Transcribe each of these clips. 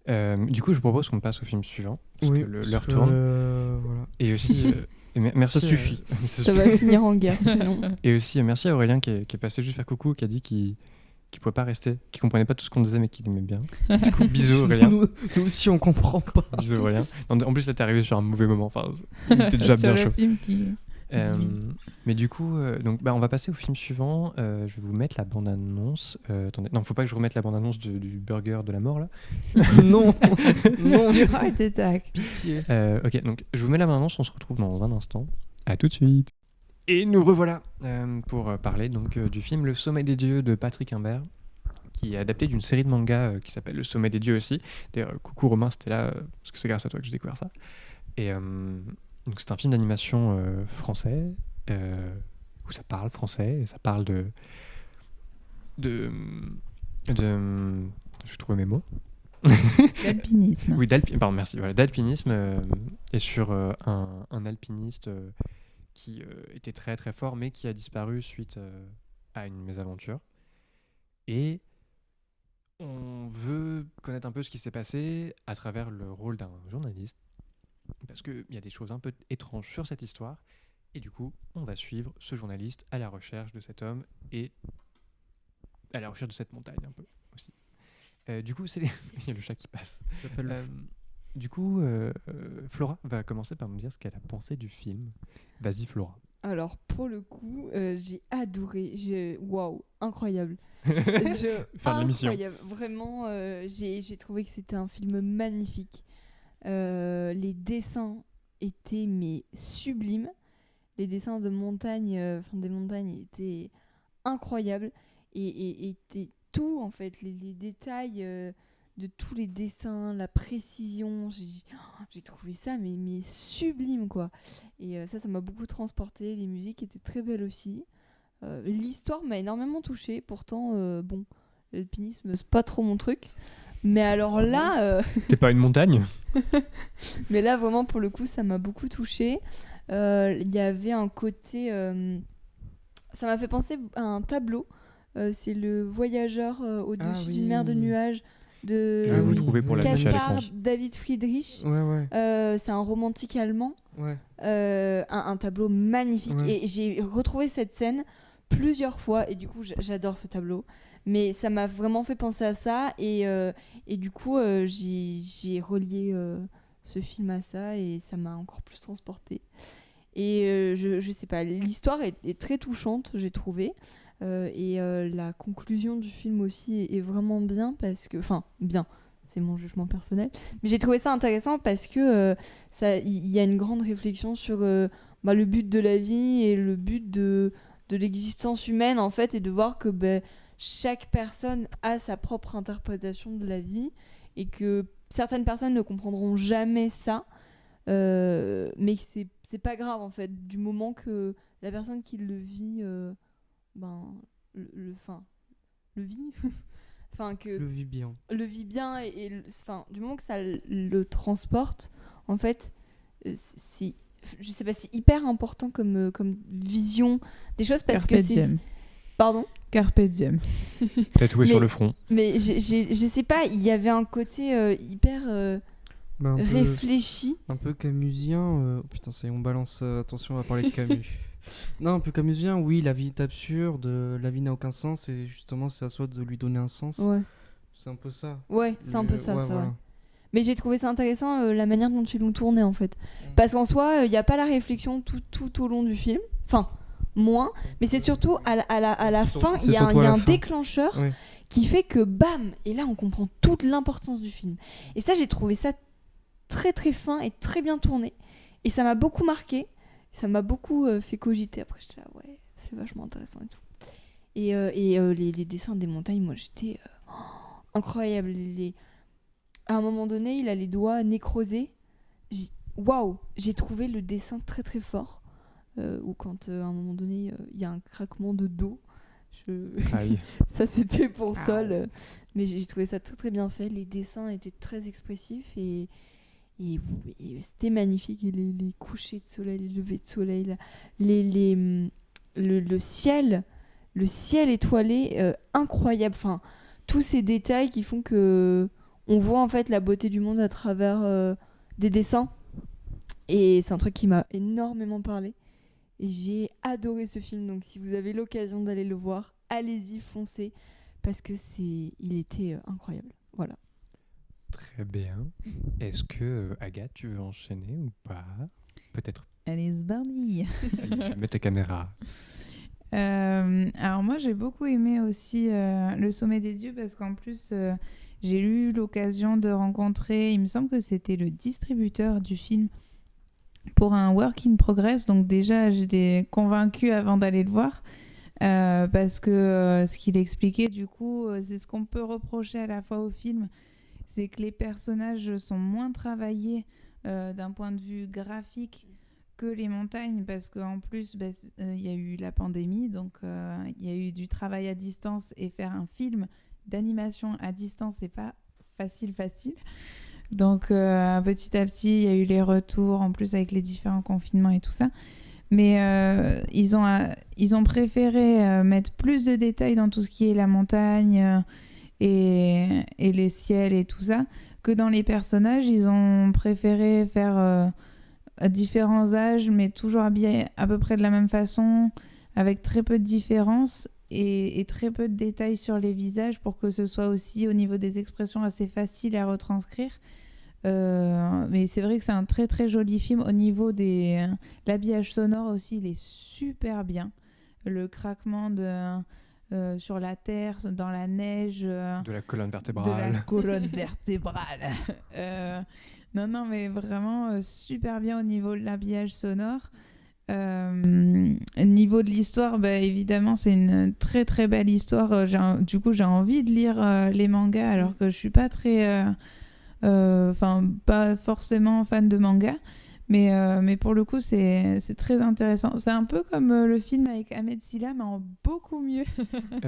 Du coup, je vous propose qu'on passe au film suivant, parce Oui, que l'heure tourne. Voilà. Et aussi, merci. Ça suffit. Ça va finir en guerre sinon. Et aussi, merci à Aurélien qui est passé juste faire coucou, qui a dit qu'il pouvait pas rester, qu'il comprenait pas tout ce qu'on disait, mais qu'il aimait bien. Du coup, bisous Aurélien. Nous aussi, on comprend pas. Bisous Aurélien. En plus, là, t'es arrivé sur un mauvais moment. Enfin, il était déjà Sur bien le chaud. film qui... Mais du coup, on va passer au film suivant. Je vais vous mettre la bande-annonce. Attendez, non, faut pas que je remette la bande-annonce du burger de la mort là. Non, non, Du heart attack. pitié. Ok, donc je vous mets la bande-annonce. On se retrouve dans un instant. À tout de suite. Et nous revoilà pour parler donc du film Le Sommet des Dieux de Patrick Imbert, qui est adapté d'une série de mangas qui s'appelle Le Sommet des Dieux aussi. D'ailleurs, coucou Romain, c'était là parce que c'est grâce à toi que j'ai découvert ça. Et donc c'est un film d'animation français où ça parle français et ça parle de je vais trouver mes mots. L'alpinisme. Oui, pardon, merci. Voilà, d'alpinisme et sur un alpiniste qui était très très fort mais qui a disparu suite à une mésaventure. Et on veut connaître un peu ce qui s'est passé à travers le rôle d'un journaliste, parce qu'il y a des choses un peu étranges sur cette histoire, et du coup, on va suivre ce journaliste à la recherche de cet homme et à la recherche de cette montagne un peu aussi. Du coup, il y a le chat qui passe. Du coup, Flora va commencer par nous dire ce qu'elle a pensé du film. Vas-y, Flora. Alors, pour le coup, j'ai adoré. Waouh, incroyable. Fin de l'émission. Incroyable. Vraiment, j'ai trouvé que c'était un film magnifique. Les dessins étaient sublimes. Les dessins de montagne, des montagnes étaient incroyables. Et tout, en fait, les détails de tous les dessins, la précision, j'ai trouvé ça mais sublime, quoi. Et ça m'a beaucoup transporté. Les musiques étaient très belles aussi. L'histoire m'a énormément touchée. Pourtant, l'alpinisme, c'est pas trop mon truc. Mais alors là... T'es pas une montagne ? Mais là, vraiment, pour le coup, ça m'a beaucoup touchée. Il y avait un côté... ça m'a fait penser à un tableau. C'est Le Voyageur au-dessus d'une mer de nuages de Je vais vous trouver pour l'afficher à l'écran. Caspar David Friedrich. Ouais. C'est un romantique allemand. Ouais. Un tableau magnifique. Ouais. Et j'ai retrouvé cette scène plusieurs fois. Et du coup, j'adore ce tableau. Mais ça m'a vraiment fait penser à ça. Et du coup, j'ai relié ce film à ça. Et ça m'a encore plus transportée. Et je sais pas, l'histoire est très touchante, j'ai trouvé. Et la conclusion du film aussi est vraiment bien parce que... Enfin, bien, c'est mon jugement personnel. Mais j'ai trouvé ça intéressant parce que il y a une grande réflexion sur le but de la vie et le but de l'existence humaine, en fait, et de voir que chaque personne a sa propre interprétation de la vie et que certaines personnes ne comprendront jamais ça, mais que c'est pas grave, en fait, du moment que la personne qui le vit... le vit enfin que Le vit bien. le vit bien et du moment que ça le transporte, en fait, c'est, je sais pas, c'est hyper important comme vision des choses parce Carpe que diem. Pardon. Carpe diem. Tatoué sur le front. Mais je sais pas, il y avait un côté hyper Un peu, réfléchi. un peu camusien. Putain, ça y est, on balance. Attention, on va parler de Camus. Non, un peu camusien, oui, la vie est absurde, la vie n'a aucun sens et justement c'est à soi de lui donner un sens. Ouais. C'est un peu ça. Ouais, c'est un peu ça, ouais, c'est voilà. vrai. Mais j'ai trouvé ça intéressant la manière dont ils l'ont tourné, en fait. Parce qu'en soi, il n'y a pas la réflexion tout au long du film. Enfin, moins. Mais c'est surtout à la fin, il y a un déclencheur qui fait que bam. Et là, on comprend toute l'importance du film. Et ça, j'ai trouvé ça très très fin et très bien tourné. Et ça m'a beaucoup marqué. Ça m'a beaucoup fait cogiter. Après, j'étais là, ouais, c'est vachement intéressant et tout. Et les dessins des montagnes, moi, j'étais incroyable. À un moment donné, il a les doigts nécrosés. Waouh, j'ai trouvé le dessin très très fort. Ou quand à un moment donné, il y a un craquement de dos. Aïe. Ça, c'était pour Sol. Mais j'ai trouvé ça très très bien fait. Les dessins étaient très expressifs et c'était magnifique. Et les couchers de soleil, les levées de soleil, là, le ciel étoilé, incroyable. Enfin, tous ces détails qui font que on voit en fait la beauté du monde à travers des dessins. Et c'est un truc qui m'a énormément parlé. Et j'ai adoré ce film. Donc si vous avez l'occasion d'aller le voir, allez-y, foncez. Parce que il était incroyable. Voilà. Très bien. Est-ce que Agathe, tu veux enchaîner ou pas? Peut-être. Allez, c'est parti. Allez, mets ta caméra. Alors moi j'ai beaucoup aimé aussi Le Sommet des Dieux parce qu'en plus j'ai eu l'occasion de rencontrer, il me semble que c'était le distributeur du film pour un work in progress, donc déjà j'étais convaincue avant d'aller le voir parce que ce qu'il expliquait du coup c'est ce qu'on peut reprocher à la fois au film, c'est que les personnages sont moins travaillés d'un point de vue graphique que les montagnes, parce qu'en plus, y a eu la pandémie, donc il y a eu du travail à distance, et faire un film d'animation à distance, c'est pas facile. Donc petit à petit, il y a eu les retours, en plus avec les différents confinements et tout ça. Mais ils ont préféré mettre plus de détails dans tout ce qui est la montagne et les ciels et tout ça, que dans les personnages. Ils ont préféré faire... à différents âges, mais toujours habillés à peu près de la même façon, avec très peu de différences et très peu de détails sur les visages pour que ce soit aussi au niveau des expressions assez facile à retranscrire. Mais c'est vrai que c'est un très très joli film. Au niveau de l'habillage sonore aussi, il est super bien. Le craquement sur la terre, dans la neige. De la colonne De vertébrale. la colonne vertébrale. Non, mais vraiment super bien au niveau de l'habillage sonore. Niveau de l'histoire, évidemment, c'est une très très belle histoire. Du coup, j'ai envie de lire les mangas alors que je suis pas très... pas forcément fan de manga. Mais pour le coup, c'est très intéressant. C'est un peu comme le film avec Ahmed Silla, mais en beaucoup mieux.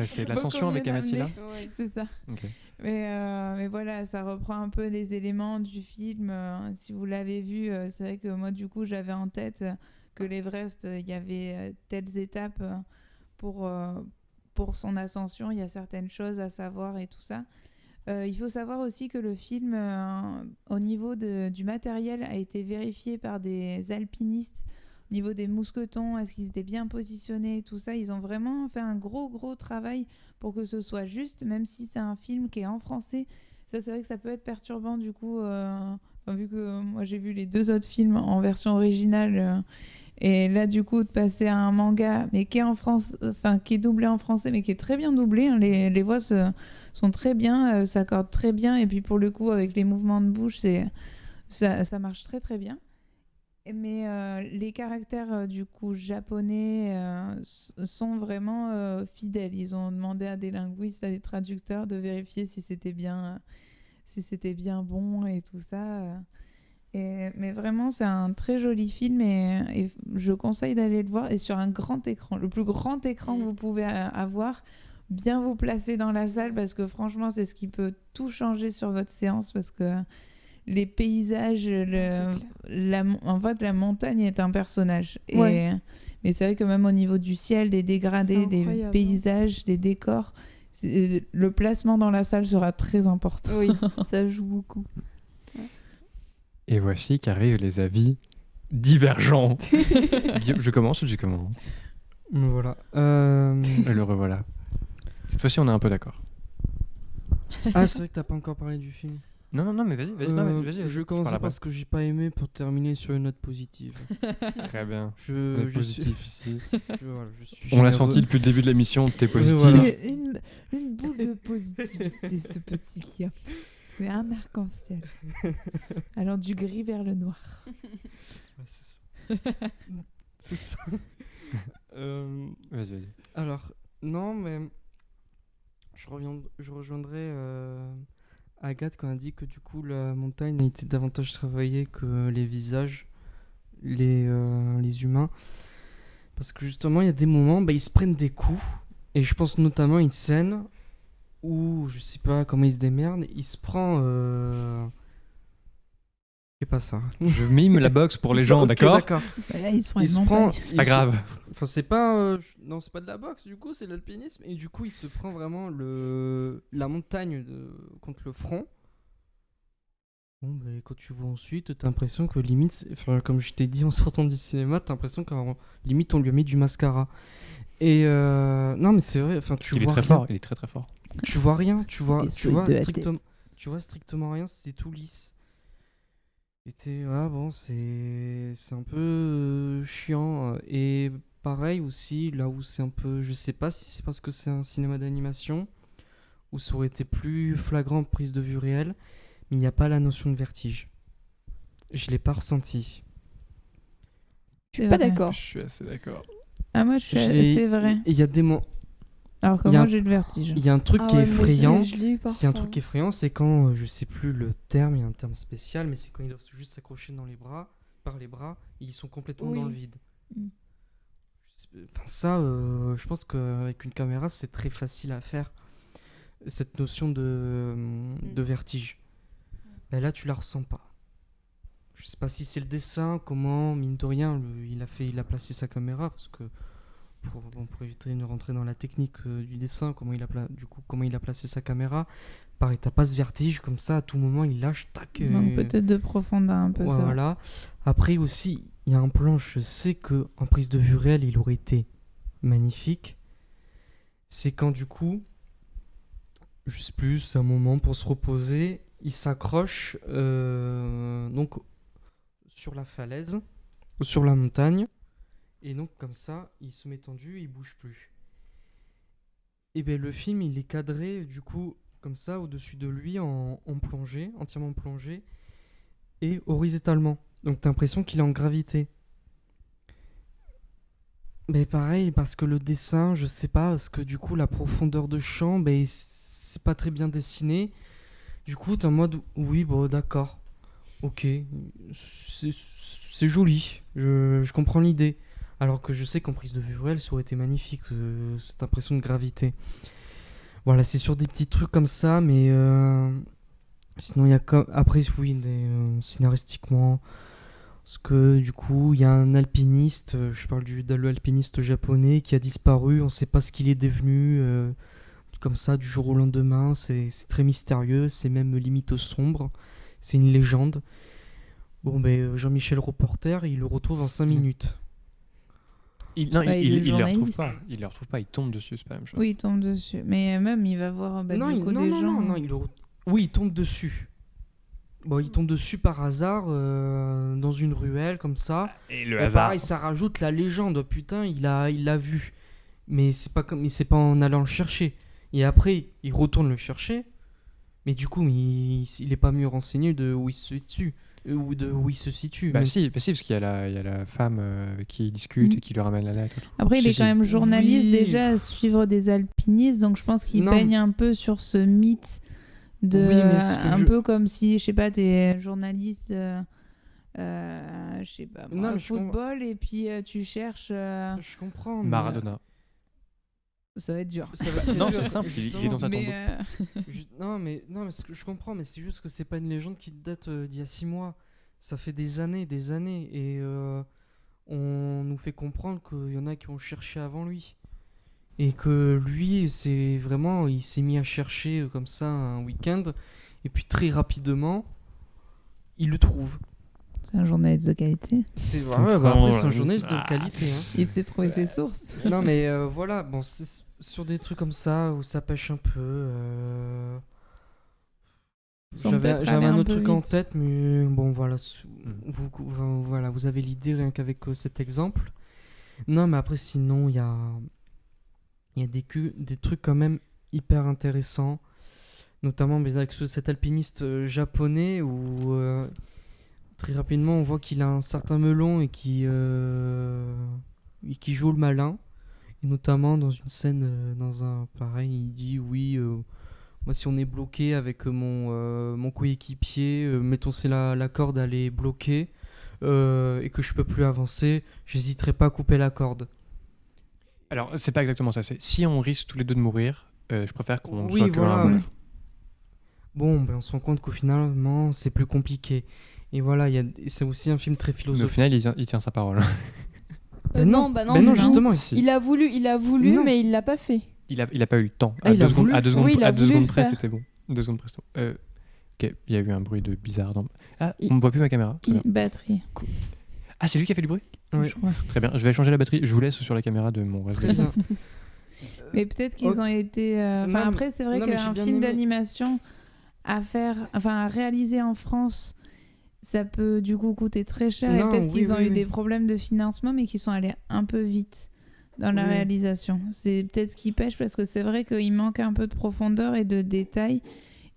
C'est l'ascension avec Ahmed Silla. C'est ça. Ok. Mais voilà, ça reprend un peu les éléments du film. Si vous l'avez vu, c'est vrai que moi, du coup, j'avais en tête que l'Everest, il y avait telles étapes pour son ascension. Il y a certaines choses à savoir et tout ça. Il faut savoir aussi que le film, au niveau du matériel, a été vérifié par des alpinistes. Au niveau des mousquetons, est-ce qu'ils étaient bien positionnés et tout ça. Ils ont vraiment fait un gros travail pour que ce soit juste, même si c'est un film qui est en français. Ça, c'est vrai que ça peut être perturbant du coup, vu que moi j'ai vu les 2 autres films en version originale, et là du coup de passer à un manga, mais qui est en France, qui est doublé en français, mais qui est très bien doublé, hein. Les voix sont très bien, s'accordent très bien, et puis pour le coup avec les mouvements de bouche, ça marche très très bien. Mais les caractères du coup japonais sont vraiment fidèles. Ils ont demandé à des linguistes, à des traducteurs de vérifier si c'était bien bon et tout ça. Mais vraiment, c'est un très joli film et je conseille d'aller le voir. Et sur un grand écran, le plus grand écran que vous pouvez avoir, bien vous placer dans la salle parce que franchement, c'est ce qui peut tout changer sur votre séance parce que les paysages, en fait, la montagne est un personnage. Ouais. Mais c'est vrai que même au niveau du ciel, des dégradés, des paysages, des décors, le placement dans la salle sera très important. Oui, ça joue beaucoup. Et voici qu'arrivent les avis divergents. Guillaume, je commence ou tu commences? Voilà. Le revoilà. Cette fois-ci, on est un peu d'accord. Ah, c'est vrai que t'as pas encore parlé du film. Non, mais vas-y. Je commence parce que j'ai pas aimé pour terminer sur une note positive. Très bien. Je On est positif ici. je suis On l'a généreux. senti depuis le début de l'émission, t'es positif. Voilà. C'est une boule de positivité, ce petit Guillaume. C'est un arc-en-ciel. Allant du gris vers le noir. C'est ça. Vas-y. Alors, non, mais je rejoindrai Agathe quand elle dit que du coup la montagne a été davantage travaillée que les visages, les humains. Parce que justement, il y a des moments, ils se prennent des coups. Et je pense notamment à une scène où, je sais pas comment il se démerde, il se prend... C'est pas ça. Je mime la boxe pour les gens, Ok, d'accord? d'accord. Là, ils se font Il une se montagne. prend... C'est pas grave. Enfin, c'est pas... Non, c'est pas de la boxe, du coup, c'est de l'alpinisme. Et du coup, il se prend vraiment la montagne contre le front. Bon, bah, quand tu vois ensuite, t'as l'impression que limite, enfin, comme je t'ai dit en sortant du cinéma, t'as l'impression qu'en limite on lui a mis du mascara. Et non, mais c'est vrai, enfin, Parce tu qu'il est vois très rien. fort, il est très très fort. Tu vois rien, tu vois, Les tu souhaits vois, de la tête. tu vois strictement rien, c'est tout lisse. Et ah bon, c'est un peu chiant. Et pareil aussi, là où c'est un peu, je sais pas si c'est parce que c'est un cinéma d'animation, où ça aurait été plus flagrant prise de vue réelle, mais il n'y a pas la notion de vertige. Je l'ai pas ressenti. Je suis C'est pas vrai. d'accord. Je suis assez d'accord. Ah, moi, c'est vrai. Il y a des Alors que il y a moi, un- j'ai le vertige. il y a un truc Ah qui est ouais, mais effrayant. je l'ai eu C'est un parfois. truc effrayant, c'est quand, je sais plus le terme, il y a un terme spécial, mais c'est quand ils doivent juste s'accrocher par les bras, et ils sont complètement dans le Oui. vide. Mm. Enfin, ça, je pense qu'avec une caméra, c'est très facile à faire, cette notion de vertige. Ben là, tu la ressens pas. Je sais pas si c'est le dessin, comment, mine de rien, il a placé sa caméra, parce que pour éviter de rentrer dans la technique du dessin, comment il a placé sa caméra. Pareil, t'as pas ce vertige comme ça, à tout moment il lâche, tac. Donc peut-être de profondeur un peu ça. Voilà. Après aussi, il y a un plan, je sais que en prise de vue réelle, il aurait été magnifique. C'est quand du coup, juste plus un moment pour se reposer, il s'accroche donc sur la falaise, sur la montagne, et donc comme ça, il se met tendu, il bouge plus. Et ben le film, il est cadré du coup comme ça au-dessus de lui en plongée, entièrement plongé et horizontalement. Donc t'as l'impression qu'il est en gravité. Mais pareil, parce que le dessin, je sais pas, parce que du coup la profondeur de champ, ben c'est pas très bien dessiné. Du coup t'es en mode oui, bon d'accord, ok, c'est joli, je comprends l'idée. Alors que je sais qu'en prise de vue réelle, ça aurait été magnifique, cette impression de gravité. Voilà, c'est sur des petits trucs comme ça, mais sinon il y a après oui, scénaristiquement, parce que du coup il y a un alpiniste, je parle de l'alpiniste japonais qui a disparu, on sait pas ce qu'il est devenu, comme ça du jour au lendemain, c'est très mystérieux, c'est même limite sombre, c'est une légende. Bon ben Jean-Michel Reporter, il le retrouve en 5 minutes. Non, Bah, il est il le retrouve journaliste. pas. Il le retrouve pas, il tombe dessus, c'est pas la même chose. Oui, il tombe dessus. Mais même, il va voir bah, non, du coup des gens. non, oui, il tombe dessus. Bon, il tombe dessus par hasard dans une ruelle comme ça. Et le Et hasard. pareil, ça rajoute la légende. Putain, il l'a vu. Mais c'est pas en allant le chercher. Et après, il retourne le chercher. Mais du coup, il est pas mieux renseigné de où il se situe. Ou de où il se situe. Bah même si, parce qu'il y a la femme qui discute Mm. et qui lui ramène la lettre. Et tout. Après, il Si, est si. quand même journaliste Oui. déjà à suivre des alpinistes, donc je pense qu'il Non. baigne un peu sur ce mythe de Oui, mais ce que un je- peu comme si, je sais pas, t'es journaliste, je sais pas, moi, Non, mais je football, et puis tu cherches, Je comprends. mais- Maradona. ça va être dur. Ça va être Non, dur, c'est simple, il est dans sa Mais, tombe. Non, mais ce que je comprends, mais c'est juste que c'est pas une légende qui date d'il y a 6 mois. Ça fait des années, et on nous fait comprendre qu'il y en a qui ont cherché avant lui. Et que lui, c'est vraiment, il s'est mis à chercher comme ça un week-end, et puis très rapidement, il le trouve. c'est un journaliste de qualité. C'est Ouais, après, vraiment, c'est un là. journaliste de Ah. qualité. Hein. Il sait trouver ses sources. Non, mais voilà, bon, c'est sur des trucs comme ça où ça pêche un peu. Sans J'avais peut-être aller un un autre peu truc en vite. tête, mais bon, voilà. Mm. Voilà, vous avez l'idée rien qu'avec cet exemple. Non, mais après, sinon, il y a des trucs quand même hyper intéressants. Notamment mais avec cet alpiniste japonais où très rapidement on voit qu'il a un certain melon et qui joue le malin. Et notamment dans une scène, dans un pareil, il dit oui, moi si on est bloqué avec mon coéquipier, mettons c'est la corde elle est bloquée et que je peux plus avancer, j'hésiterai pas à couper la corde. Alors, c'est pas exactement ça. C'est si on risque tous les deux de mourir, je préfère qu'on Oui, soit que voilà. un mourir. Bon, ben on se rend compte qu'au finalement c'est plus compliqué. Et voilà, c'est aussi un film très Mais au philosophique. final, il tient sa parole. Non, bah non, Ben non, non. justement, Si. Il a voulu, Non. mais il l'a pas fait. Il a pas eu le temps. Ah, il a voulu. À deux secondes, Oui, il a à deux voulu secondes le près, faire. c'était bon. 2 secondes près, c'était bon. Ok, il y a eu un bruit de bizarre dans... Ah, Il- on ne voit plus ma caméra. Très bien. Batterie, Ah, c'est lui qui a fait du bruit? Ouais. je crois. Très bien, je vais changer la batterie. Je vous laisse sur la caméra de mon Très Raspberry. bien. Mais peut-être qu'ils Ok. ont été. Enfin, Non, après, c'est vrai non, mais j'ai qu'un bien film aimé. d'animation à réaliser en France, ça peut du coup coûter très cher. Et Non, peut-être oui, qu'ils ont oui, eu oui. des problèmes de financement, mais qui sont allés un peu vite dans la Oui. réalisation. C'est peut-être ce qui pêche parce que c'est vrai qu'il manque un peu de profondeur et de détails.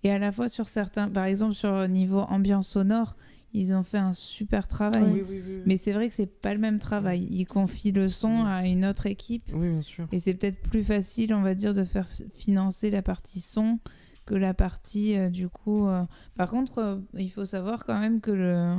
Et à la fois sur certains, par exemple sur le niveau ambiance sonore, ils ont fait un super travail. Oui, oui, oui. Mais c'est vrai que c'est pas le même travail. Ils confient le son à une autre équipe. Oui, bien sûr. Et c'est peut-être plus facile, on va dire, de faire financer la partie son que la partie du coup. Par contre, il faut savoir quand même que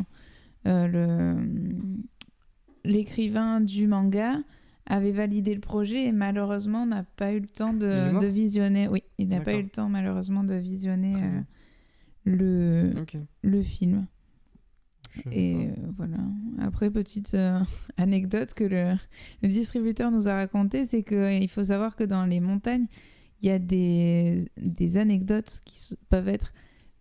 l'écrivain du manga avait validé le projet et malheureusement n'a pas eu le temps Il est mort de visionner. Oui, il n'a pas D'accord. eu le temps malheureusement de visionner Très bien. Ok. le film. Je savais Et pas. voilà. Après, petite anecdote que le distributeur nous a raconté, c'est qu'il faut savoir que dans les montagnes, il y a des anecdotes qui peuvent être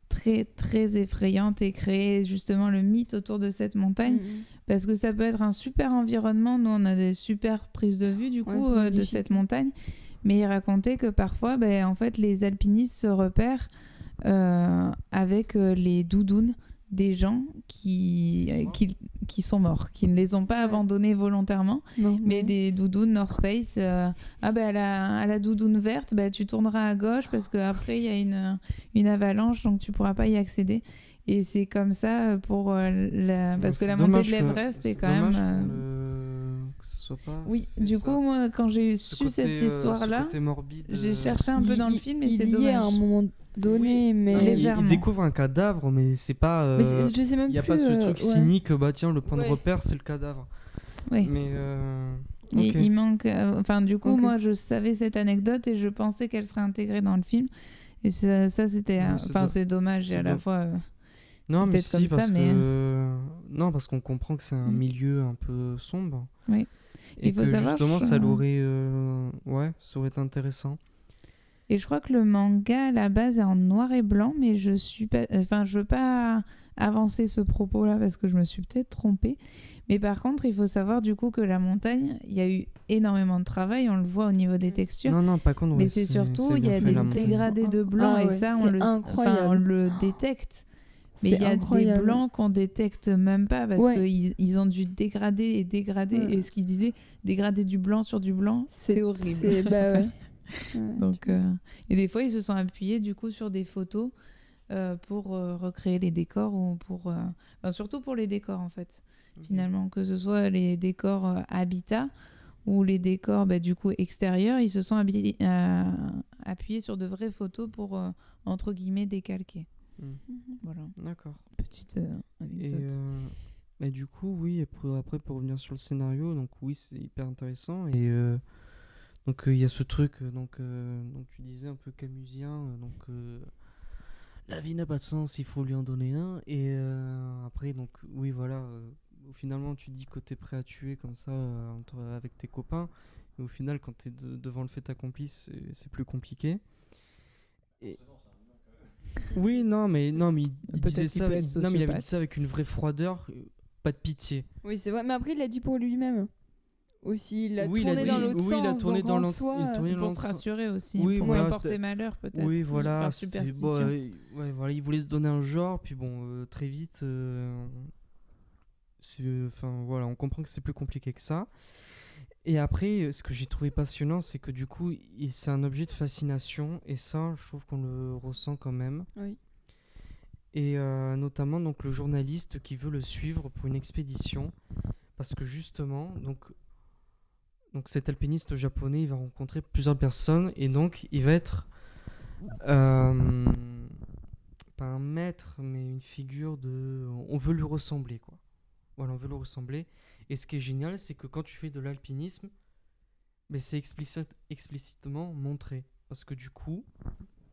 très, très effrayantes et créer justement le mythe autour de cette montagne. Parce que ça peut être un super environnement. Nous, on a des super prises de vue du Ouais, coup c'est de magnifique. cette montagne. Mais il racontait que parfois, en fait, les alpinistes se repèrent avec les doudounes des gens qui sont morts, qui ne les ont pas Ouais. abandonnés volontairement, Non, mais des doudounes North Face. À la doudoune verte, tu tourneras à gauche parce qu'après, il y a une avalanche, donc tu pourras pas y accéder. Et c'est comme ça pour parce que C'est la montée de dommage que- l'Everest est c'est quand même... dommage que ce soit pas Oui, fait, du ça. coup, moi, quand j'ai Ce su côté, cette ce histoire-là, côté morbide, j'ai cherché un peu dans le film et il c'est y est à un dommage. moment donné, Oui. mais. Non, mais Légèrement. il découvre un cadavre, mais c'est pas. Mais je sais même Il n'y a plus. pas ce truc ouais. cynique, bah tiens, le point de Ouais. repère, c'est le cadavre. Oui. Mais. Et Ok. il manque. Enfin, du coup, Ok. moi, je savais cette anecdote et je pensais qu'elle serait intégrée dans le film. Et ça c'était. Ouais, c'est Enfin, do- c'est dommage et c'est à la do- fois. Non, mais peut-être si, comme ça, parce mais- que. Non, parce qu'on comprend que c'est un Mm. milieu un peu sombre. Oui. Et Il faut que savoir, justement, ça je- l'aurait. Ouais, ça aurait été intéressant. Et je crois que le manga à la base est en noir et blanc, mais je suis pas. Enfin, je veux pas avancer ce propos-là parce que je me suis peut-être trompée. Mais par contre, il faut savoir du coup que la montagne, il y a eu énormément de travail. On le voit au niveau des textures. Non, non, pas contre. Mais ouais, c'est surtout, c'est il y bien a fait, des la montagne. dégradés de blanc Ah et ouais, ça, c'est on incroyable. le détecte. Mais C'est il y a incroyable. des blancs qu'on détecte même pas parce Ouais. qu'ils ont dû dégrader et dégrader. Ouais. Et ce qu'ils disaient, dégrader du blanc sur du blanc, c'est horrible. Bah ouais. Donc, et des fois, ils se sont appuyés du coup sur des photos pour recréer les décors ou pour, enfin, surtout pour les décors en fait. Finalement, que ce soit les décors habitat ou les décors du coup extérieurs, ils se sont appuyés sur de vraies photos pour entre guillemets décalquer. Mm. Voilà, D'accord. petite Et, anecdote. et du coup, oui, après, pour revenir sur le scénario, donc oui, c'est hyper intéressant. Et donc, il y a ce truc, donc tu disais un peu camusien, la vie n'a pas de sens, il faut lui en donner un. Et après, donc, oui, voilà, finalement, tu dis que t'es prêt à tuer comme ça avec tes copains. Et au final, quand t'es devant le fait accompli, c'est plus compliqué. Et... Oui, non, mais il Peut-être disait qu'il ça, peut être non, mais il avait dit sociopathe. ça avec une vraie froideur, pas de pitié. Oui, c'est vrai. Mais après, il l'a dit pour lui-même. Aussi, il a Oui, il a tourné dit- dans l'autre oui, sens. il a tourné donc dans en l'autre- soi, il a tourné dans Pour le se sens. rassurer aussi, Oui, pour voilà, emporter c'était- malheur peut-être. Oui, voilà, Par c'était- superstition. bon, ouais, voilà, il voulait se donner un genre, puis bon, très vite, enfin voilà, on comprend que c'est plus compliqué que ça. Et après, ce que j'ai trouvé passionnant, c'est que du coup, c'est un objet de fascination, et ça, je trouve qu'on le ressent quand même. Oui. Et notamment donc le journaliste qui veut le suivre pour une expédition, parce que justement, donc cet alpiniste japonais, il va rencontrer plusieurs personnes, et donc il va être pas un maître, mais une figure de... On veut lui ressembler, quoi. Voilà, on veut lui ressembler. Et ce qui est génial, c'est que quand tu fais de l'alpinisme, mais c'est explicitement montré. Parce que du coup,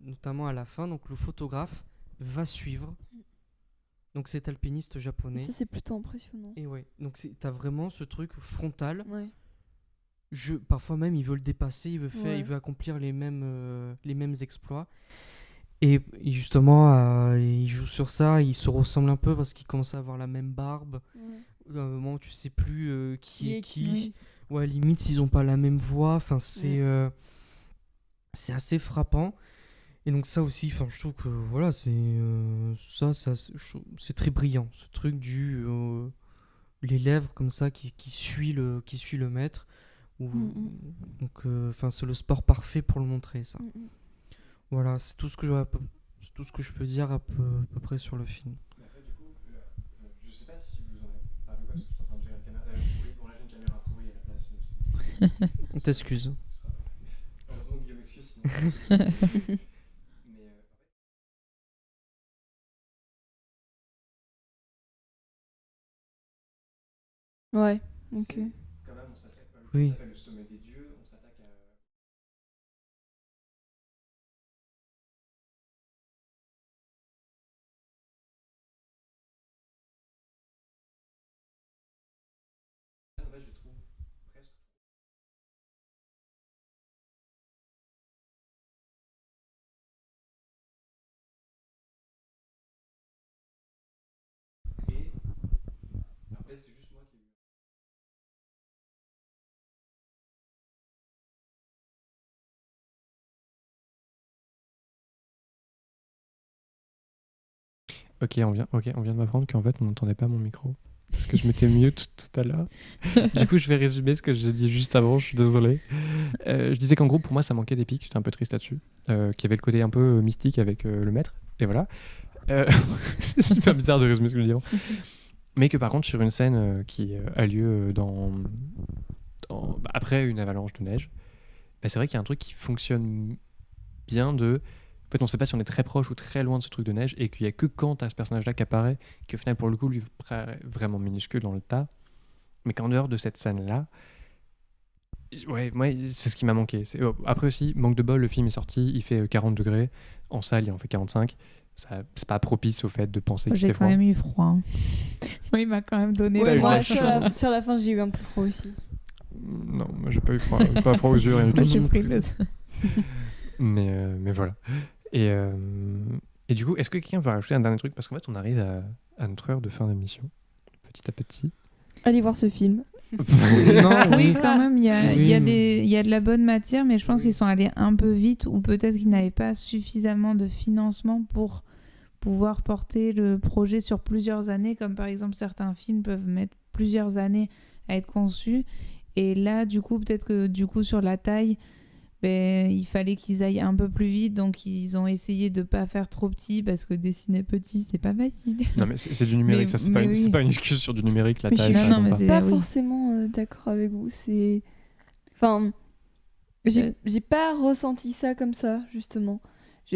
notamment à la fin, donc le photographe va suivre donc cet alpiniste japonais. Ça, c'est plutôt impressionnant. Et ouais, donc t'as vraiment ce truc frontal. Ouais. Parfois même, il veut le dépasser, il veut Ouais. accomplir les mêmes exploits. Et justement, ils jouent sur ça, ils se ressemblent un peu parce qu'ils commencent à avoir la même barbe. À un moment, tu sais plus qui est qui. Ouais, limite, s'ils ont pas la même voix. Enfin, c'est assez frappant. Et donc ça aussi, enfin, je trouve que voilà, c'est très brillant, ce truc du les lèvres comme ça qui suit le maître. Donc, enfin, c'est le sport parfait pour le montrer, ça. Voilà, c'est tout ce que je peux dire à peu près sur le film. Après, du coup, je sais pas si vous en avez parlé ou pas, parce que je suis en train de gérer la caméra. Oui, bon, là j'ai une caméra pourrie à la place. On t'excuse. Heureusement que Guillaume m'excuse, sinon. Mais, Ouais, ok. quand même, on s'attaque pas. Oui. Ça s'appelle le sommet des dieux, on s'attaque à. En fait, je trouve presque. Et après, c'est juste moi qui. Ok, on vient de m'apprendre qu'en fait, on n'entendait pas mon micro. Parce que je m'étais mute tout à l'heure. Du coup, je vais résumer ce que j'ai dit juste avant, je suis désolé. Je disais qu'en gros, pour moi, ça manquait d'épique, j'étais un peu triste là-dessus. Qu'il y avait le côté un peu mystique avec le maître, et voilà. C'est super bizarre de résumer ce que je dis avant. Mais que par contre, sur une scène qui a lieu après une avalanche de neige, bah, c'est vrai qu'il y a un truc qui fonctionne bien de... En fait, on sait pas si on est très proche ou très loin de ce truc de neige et qu'il y a que quand t'as ce personnage-là qui apparaît, qu'au final, pour le coup, lui paraît vraiment minuscule dans le tas. Mais qu'en dehors de cette scène-là, ouais, moi, c'est ce qui m'a manqué. Après aussi, manque de bol, le film est sorti, il fait 40 degrés. En salle, il en fait 45. Ça, c'est pas propice au fait de penser qu'il J'ai fait quand froid. même eu froid. Hein. Moi, il m'a quand même donné T'as eu froid. de la Moi, chance. sur la fin, j'ai eu un peu froid aussi. Non, moi j'ai pas eu froid, pas froid aux yeux, rien du Moi, tout. j'ai pris le... Mais voilà. Et du coup, est-ce que quelqu'un veut rajouter un dernier truc? Parce qu'en fait, on arrive à notre heure de fin d'émission, petit à petit. Allez voir ce film. Non, Oui, quand même, il y a, Oui. il y a de la bonne matière, mais je pense qu'ils sont allés un peu vite ou peut-être qu'ils n'avaient pas suffisamment de financement pour pouvoir porter le projet sur plusieurs années, comme par exemple certains films peuvent mettre plusieurs années à être conçus. Et là, du coup, peut-être que du coup, sur la taille, ben, il fallait qu'ils aillent un peu plus vite, donc ils ont essayé de pas faire trop petit parce que dessiner petit, c'est pas facile. Non, mais c'est du numérique, Mais- ça, c'est pas, mais oui. c'est pas une excuse sur du numérique, la Mais je taille, suis- ça non, compte mais pas. c'est- Pas oui. forcément d'accord avec vous. C'est. Enfin. J'ai pas ressenti ça comme ça, justement.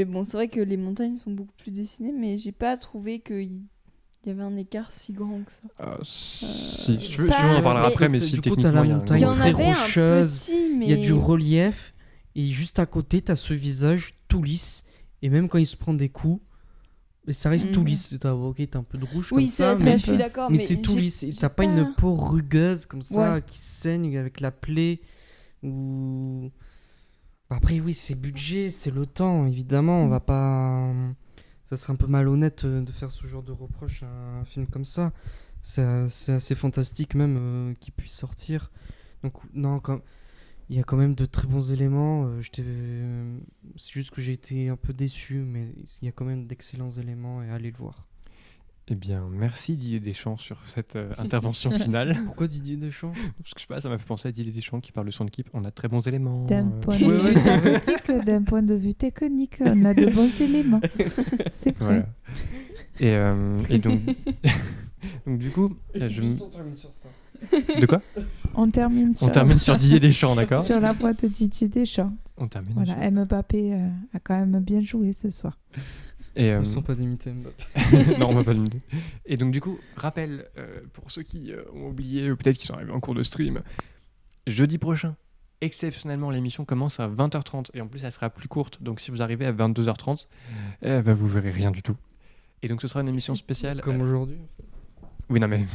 Bon, c'est vrai que les montagnes sont beaucoup plus dessinées, mais j'ai pas trouvé qu'il y avait un écart si grand que ça. Si tu veux, pas- on en parlera mais- après, mais Du si coup, t'as techniquement, la il y a un montagne Il y gros- en très avait rocheuse, un petit, mais. il y a du relief, et juste à côté, t'as ce visage tout lisse. Et même quand il se prend des coups, mais ça reste tout Mhm. lisse. Ok, t'as un peu de rouge Oui, comme ça, ça, mais, je suis d'accord. mais c'est tout j'ai- lisse. Et j'ai t'as pas une peau rugueuse comme ça Ouais. qui saigne avec la plaie. Ou... Bah, après, oui, c'est budget, c'est le temps, évidemment. On va pas. Ça serait un peu malhonnête de faire ce genre de reproche à un film comme ça. C'est assez fantastique même qu'il puisse sortir. Donc, non, il y a quand même de très bons éléments. C'est juste que j'ai été un peu déçu, mais il y a quand même d'excellents éléments et allez le voir. Eh bien, merci Didier Deschamps sur cette intervention finale. Pourquoi Didier Deschamps? Parce que je sais pas, ça m'a fait penser à Didier Deschamps qui parle de son équipe. On a de très bons éléments. D'un point de Ouais, vue ouais, c'est vrai. tactique, d'un point de vue technique, on a de bons éléments. C'est vrai. Voilà. Et donc, donc du coup, on termine sur ça. de quoi? On termine On termine sur Didier Deschamps, d'accord? sur la voix de Didier Deschamps. On termine. Voilà, Mbappé a quand même bien joué ce soir. Et On sent pas d'imiter Mbappé. non, on va pas demander. Et donc du coup, rappel pour ceux qui ont oublié ou peut-être qui sont arrivés en cours de stream, jeudi prochain, exceptionnellement, l'émission commence à 20h30 et en plus elle sera plus courte. Donc si vous arrivez à 22h30, vous verrez rien du tout. Et donc ce sera une émission spéciale. Comme aujourd'hui. Oui, non mais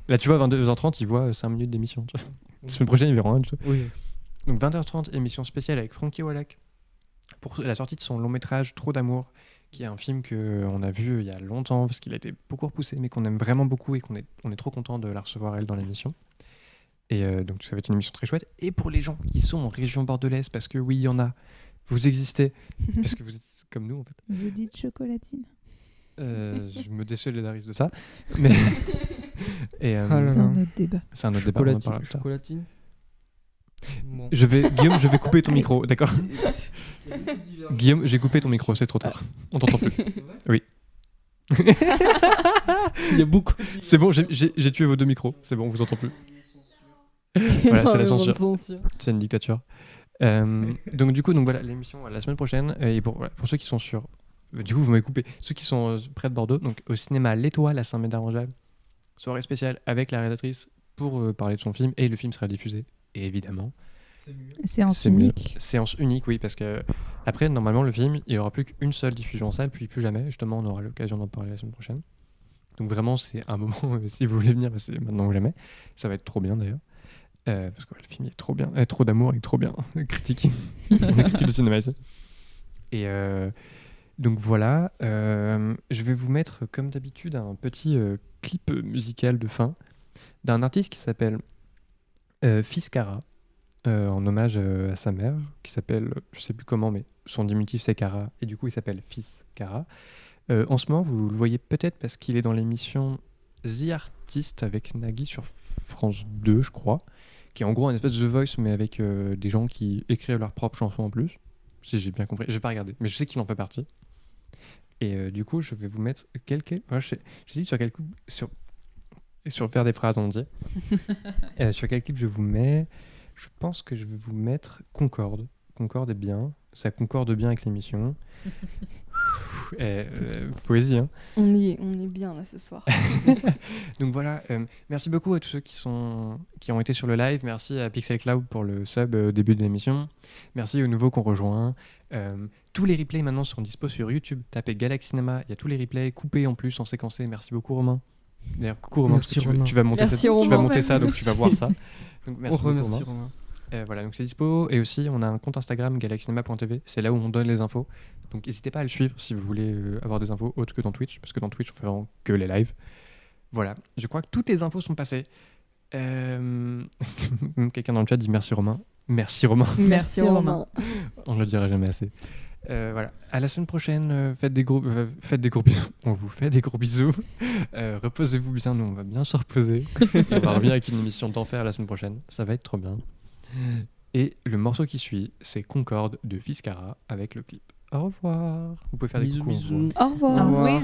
là tu vois, 22h30, ils voient 5 minutes d'émission. tu vois. La semaine prochaine, ils verront rien du tout. Oui. Donc 20h30, émission spéciale avec Frankie Wallach, pour la sortie de son long métrage Trop d'amour, qui est un film qu'on a vu il y a longtemps, parce qu'il a été beaucoup repoussé, mais qu'on aime vraiment beaucoup et on est trop content de la recevoir elle dans l'émission. Et donc ça va être une émission très chouette. Et pour les gens qui sont en région bordelaise, parce que oui, il y en a, vous existez, parce que vous êtes comme nous en fait. Vous dites chocolatine. Je me désolidarise de ça. Mais et, Ah là C'est là. un autre débat. c'est un autre débat. On en Chocolatine. parlera plus tard. Chocolatine. Bon. Guillaume, je vais couper ton micro, d'accord? Guillaume, j'ai coupé ton micro, c'est trop tard. On t'entend plus. Oui. Il y a beaucoup. C'est bon, j'ai tué vos deux micros. C'est bon, on vous entend plus. Voilà, c'est la censure. C'est une dictature. Donc du coup, donc voilà, l'émission la semaine prochaine. Et pour ceux qui sont sur, du coup, vous m'avez coupé. Ceux qui sont près de Bordeaux, donc au cinéma L'Étoile à Saint-Médard-en-Jalles, soirée spéciale avec la réalisatrice pour parler de son film, et le film sera diffusé. Et évidemment, Séance c'est mieux. unique. Séance unique, oui, parce que après, normalement, le film, il n'y aura plus qu'une seule diffusion en salle, puis plus jamais. Justement, on aura l'occasion d'en parler la semaine prochaine. Donc vraiment, c'est un moment, si vous voulez venir, bah, c'est maintenant ou jamais. Ça va être trop bien d'ailleurs. Parce que le film est trop bien, trop d'amour et trop bien. Critique. On critique le cinéma ici. Et donc voilà, je vais vous mettre comme d'habitude un petit clip musical de fin d'un artiste qui s'appelle Fils Cara, en hommage à sa mère, qui s'appelle, je sais plus comment, mais son diminutif c'est Cara, et du coup il s'appelle Fils Cara. En ce moment, vous le voyez peut-être parce qu'il est dans l'émission The Artist avec Nagui sur France 2, je crois, qui est en gros un espèce de The Voice, mais avec des gens qui écrivent leurs propres chansons en plus, si j'ai bien compris. Je vais pas regarder, mais je sais qu'il en fait partie. Et du coup, je vais vous mettre quelques... Moi, j'ai dit sur quel clip... Sur faire des phrases, on dit. Sur quel clip je vous mets... Je pense que je vais vous mettre Concorde. Concorde est bien. Ça concorde bien avec l'émission. Poésie, hein. On est bien là ce soir. Donc voilà, merci beaucoup à tous ceux qui ont été sur le live. Merci à Pixel Cloud pour le sub au début de l'émission. Merci aux nouveaux qu'on rejoint. Tous les replays maintenant sont dispo sur YouTube. Tapez Galaxy Cinema, il y a tous les replays coupés en plus, en séquencé. Merci beaucoup Romain. D'ailleurs, coucou Romain, Merci, parce que Romain. tu vas monter Merci, ça, tu vas Romain. monter ça, donc tu vas voir ça. Donc, merci beaucoup Merci Romain. Romain. Voilà, donc c'est dispo. Et aussi, on a un compte Instagram, galaxycinema.tv. C'est là où on donne les infos. Donc n'hésitez pas à le suivre si vous voulez avoir des infos autres que dans Twitch, parce que dans Twitch, on fait vraiment que les lives. Voilà, je crois que toutes les infos sont passées. Quelqu'un dans le chat dit merci Romain. Merci Romain. Merci, Romain. On ne le dira jamais assez. Voilà, à la semaine prochaine. Faites des gros bisous. On vous fait des gros bisous. Reposez-vous bien, nous on va bien se reposer. On va revenir avec une émission d'enfer la semaine prochaine. Ça va être trop bien. Et le morceau qui suit, c'est Concorde de Fils Cara avec le clip. Au revoir. Vous pouvez faire des Bisous, coucous. bisous. Au revoir. Au revoir.